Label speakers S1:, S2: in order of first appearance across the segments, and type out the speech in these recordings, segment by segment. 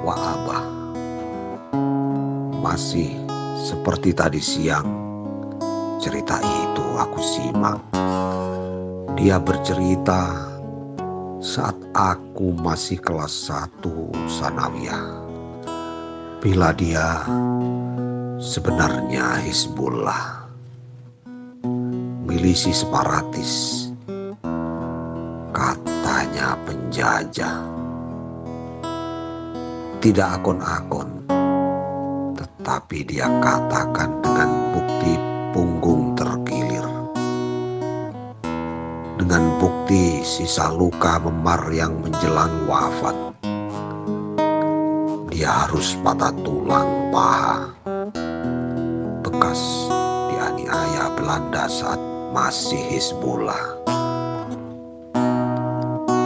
S1: Wak Abah, masih seperti tadi siang cerita itu aku simak. Dia bercerita saat aku masih kelas 1 sanawiyah. Bila dia sebenarnya Hizbullah, milisi separatis, katanya penjajah. Tidak akon-akon, tetapi dia katakan dengan bukti punggung terkilir, dengan bukti sisa luka memar yang menjelang wafat. Dia harus patah tulang paha, bekas dianiaya Belanda saat masih Hizbullah.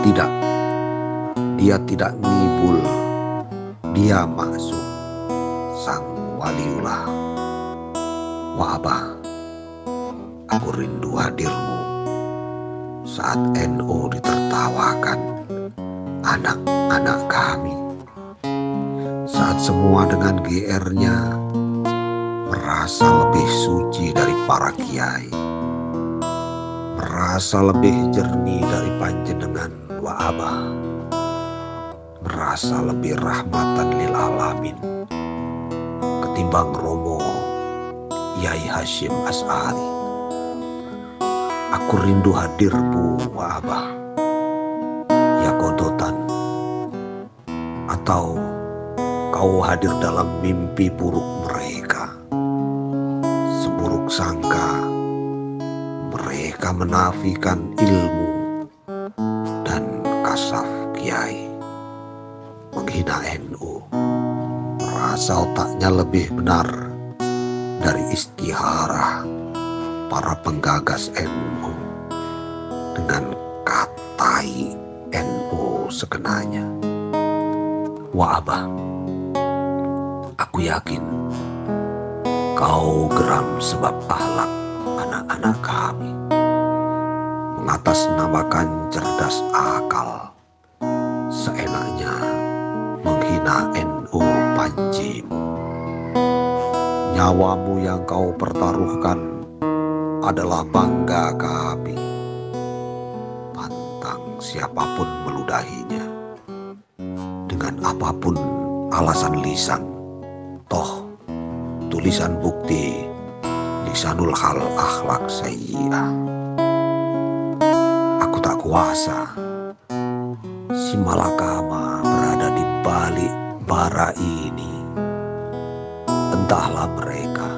S1: Tidak, dia tidak ngibul, dia maksum sang waliullah. Wak Abah, aku rindu hadirmu saat NU ditertawakan anak-anak kami, saat semua dengan GR-nya merasa lebih suci dari para kiai, merasa lebih jernih dari panjenengan Wak Abah, merasa lebih rahmatan lil alamin ketimbang Romo Yai Hashim As'ari. Aku rindu hadirmu Wak Abah, ya kodotan, atau kau hadir dalam mimpi buruk mereka. Seburuk sangka mereka menafikan ilmu dan kasaf kiai, menghina NU, merasa otaknya lebih benar dari istiharah para penggagas NU dengan katai NU sekenanya. Wak Abah, aku yakin kau geram sebab akhlak anak-anak kami, mengatasnamakan cerdas akal, seenaknya menghina NU Panjimu. Nyawamu yang kau pertaruhkan adalah bangga kami. Pantang siapapun meludahinya dengan apapun alasan lisan. Toh tulisan bukti lisanul hal akhlak sayyi'ah. Aku tak kuasa, si malakama berada di balik bara ini. Entahlah mereka.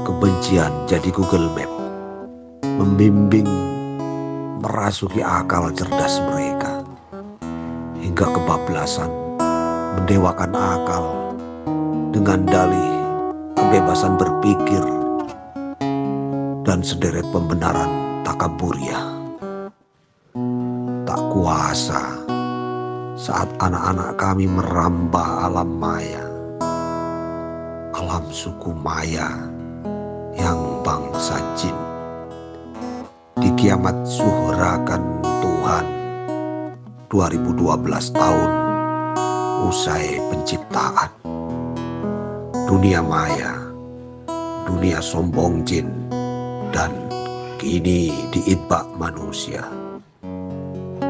S1: Kebencian jadi Google Map, membimbing merasuki akal cerdas mereka, hingga kebablasan mendewakan akal dengan dalih kebebasan berpikir dan sederet pembenaran takaburiah. Tak kuasa saat anak-anak kami merambah alam maya, alam suku Maya yang bangsa jin, dikiamat suhrakan Tuhan 2012 tahun usai penciptaan. Dunia maya, dunia sombong jin, dan kini diitbak manusia.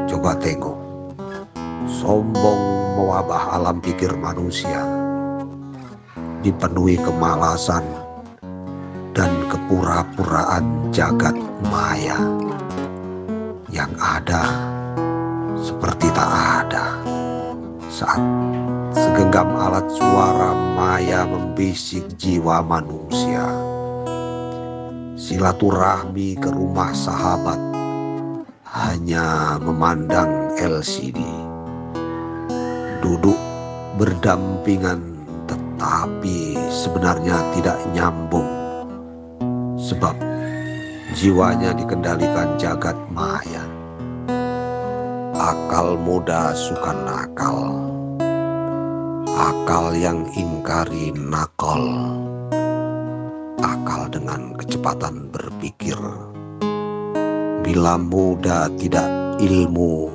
S1: Coba tengok, sombong mewabah alam pikir manusia, dipenuhi kemalasan dan kepura-puraan jagat maya. Yang ada seperti tak ada saat segenggam alat suara maya membisik jiwa manusia. Silaturahmi ke rumah sahabat hanya memandang LCD, duduk berdampingan tetapi sebenarnya tidak nyambung, sebab jiwanya dikendalikan jagat maya. Akal muda suka nakal, akal yang ingkari nakal, akal dengan kecepatan berpikir. Bila muda tidak ilmu,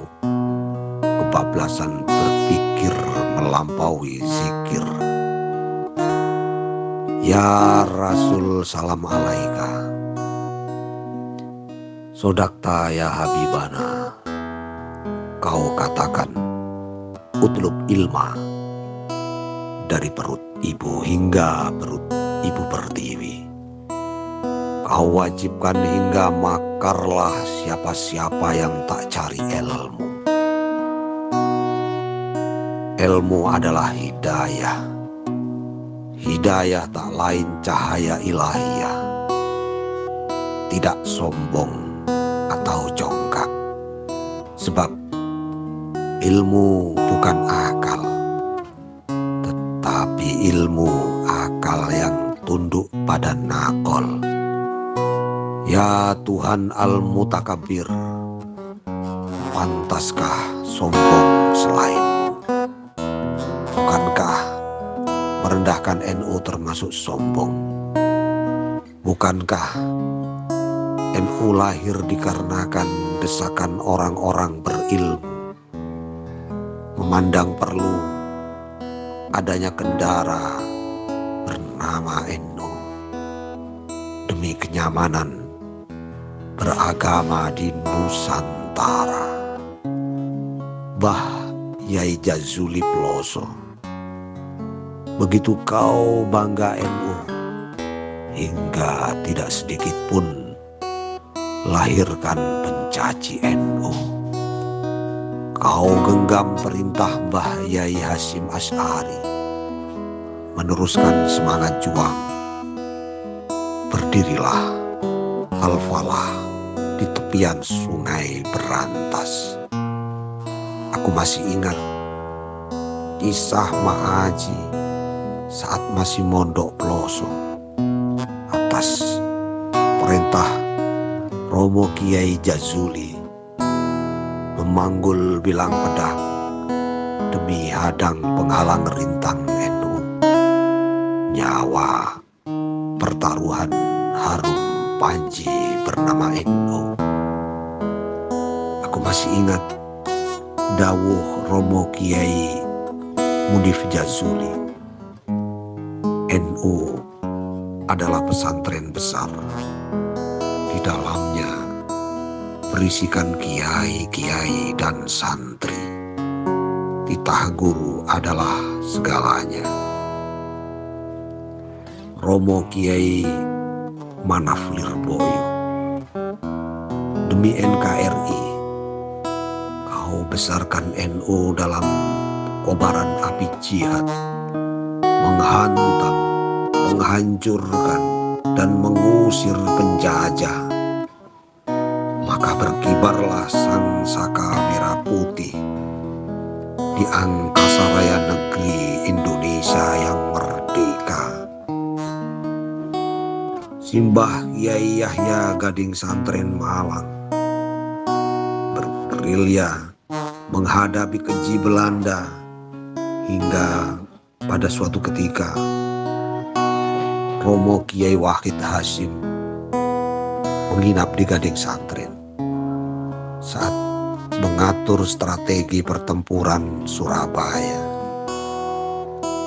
S1: kebablasan berpikir pikir melampaui zikir. Ya Rasul salam alaika, sodakta ya Habibana, kau katakan utlub ilma dari perut ibu hingga perut ibu pertiwi. Kau wajibkan hingga makarlah siapa-siapa yang tak cari ilmu. Ilmu adalah hidayah. Hidayah tak lain cahaya ilahiyah. Tidak sombong atau congkak. Sebab ilmu bukan akal, tetapi ilmu akal yang tunduk pada nakol. Ya Tuhan Al-Mutakabbir, pantaskah sombong selainmu? Bukankah merendahkan NU termasuk sombong? Bukankah NU lahir dikarenakan desakan orang-orang berilmu, memandang perlu adanya kendara bernama NU demi kenyamanan beragama di Nusantara. Bah Yai Jazuli Ploso, begitu kau bangga NU, hingga tidak sedikit pun lahirkan pencaci NU. Kau genggam perintah Mbah Yai Hasyim Asy'ari, meneruskan semangat juang. Berdirilah al-falah di tepian sungai berantas. Aku masih ingat kisah Ma'aji saat masih mondok Ploso atas perintah Romo Kiai Jazuli memanggul bilang pedang demi hadang penghalang rintang NU. Nyawa pertaruhan harum Panji bernama NU. Aku masih ingat dawuh Romo Kiai Munif Jazuli, NU adalah pesantren besar. Di dalamnya berisikan kiai-kiai dan santri. Titah guru adalah segalanya. Romo Kiai Manaf Lirboyo, demi NKRI kau besarkan NU dalam kobaran api jihad, menghantam, menghancurkan, dan mengusir penjajah. Maka berkibarlah sang saka merah putih di angkasa raya negeri Indonesia yang merdeka. Simbah Kiai Yahya Gading Santren Malang bergerilya menghadapi keji Belanda, hingga pada suatu ketika Romo Kiai Wahid Hasyim menginap di Gading Santren saat mengatur strategi pertempuran Surabaya.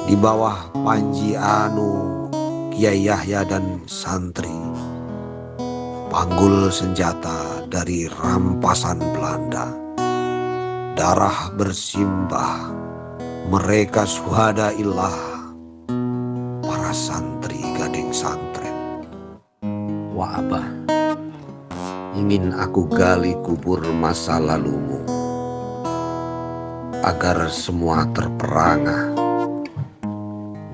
S1: Di bawah Panji Anu, Kiai Yahya dan santri, panggul senjata dari rampasan Belanda. Darah bersimbah, mereka syuhada illah, para santri Gading Santren. Wah Abah, ingin aku gali kubur masa lalumu, agar semua terperangah.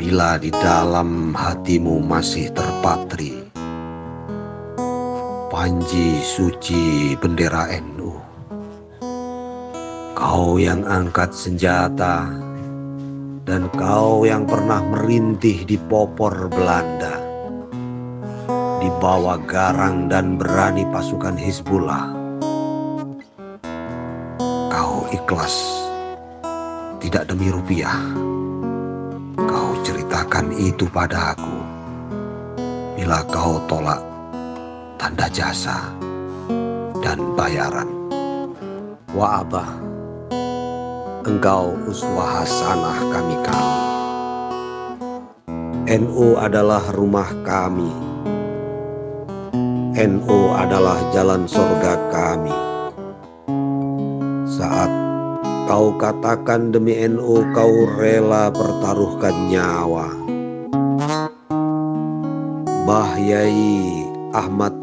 S1: Bila di dalam hatimu masih terpatri panji suci bendera NU, kau yang angkat senjata dan kau yang pernah merintih di popor Belanda, dibawa garang dan berani pasukan Hizbullah, kau ikhlas tidak demi rupiah. Kau ceritakan itu padaku bila kau tolak tanda jasa dan bayaran. Wah Abah, Engkau uswah hasanah kami. NU adalah rumah kami. NU adalah jalan surga kami. Saat kau katakan demi NU kau rela pertaruhkan nyawa. Mbah Yai Ahmad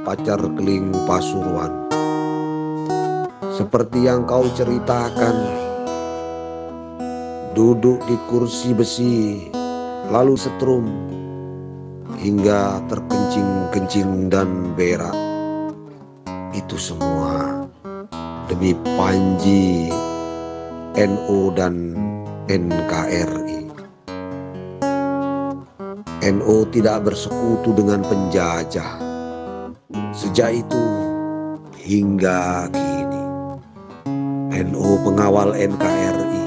S1: Pacar Keling Pasuruan, seperti yang kau ceritakan, duduk di kursi besi lalu setrum hingga terkencing-kencing dan berak. Itu semua demi Panji, NU dan NKRI. NU tidak bersekutu dengan penjajah. Sejak itu hingga kini, NU pengawal NKRI.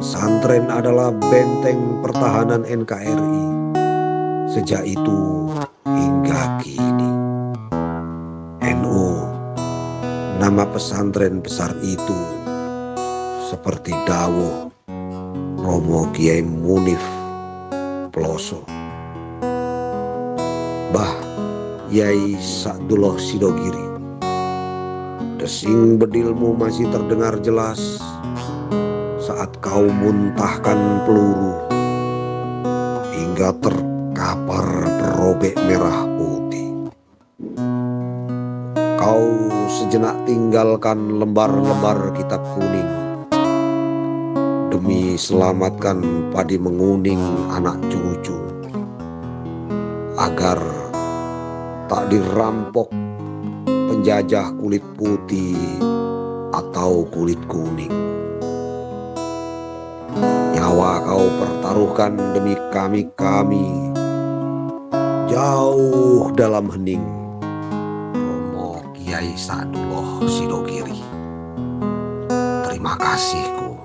S1: Pesantren adalah benteng pertahanan NKRI. Sejak itu hingga kini, NU, nama pesantren besar itu, seperti dawuh Romo Kiai Munif Ploso, Mbah Yai Sa'dullah Sidogiri, desing bedilmu masih terdengar jelas saat kau muntahkan peluru hingga terkapar berobek merah putih. Kau sejenak tinggalkan lembar-lembar kitab kuning demi selamatkan padi menguning anak cucu, agar tak dirampok penjajah kulit putih atau kulit kuning. Nyawa kau pertaruhkan demi kami, jauh dalam hening. Romo Kiai Sa'dullah Sidogiri. Terima kasihku.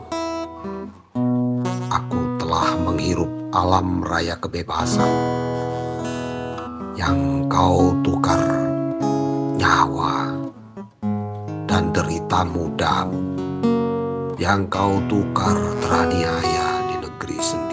S1: Aku telah menghirup alam raya kebebasan yang kau tukar nyawa dan derita mudamu yang kau tukar teraniaya di negeri sendiri.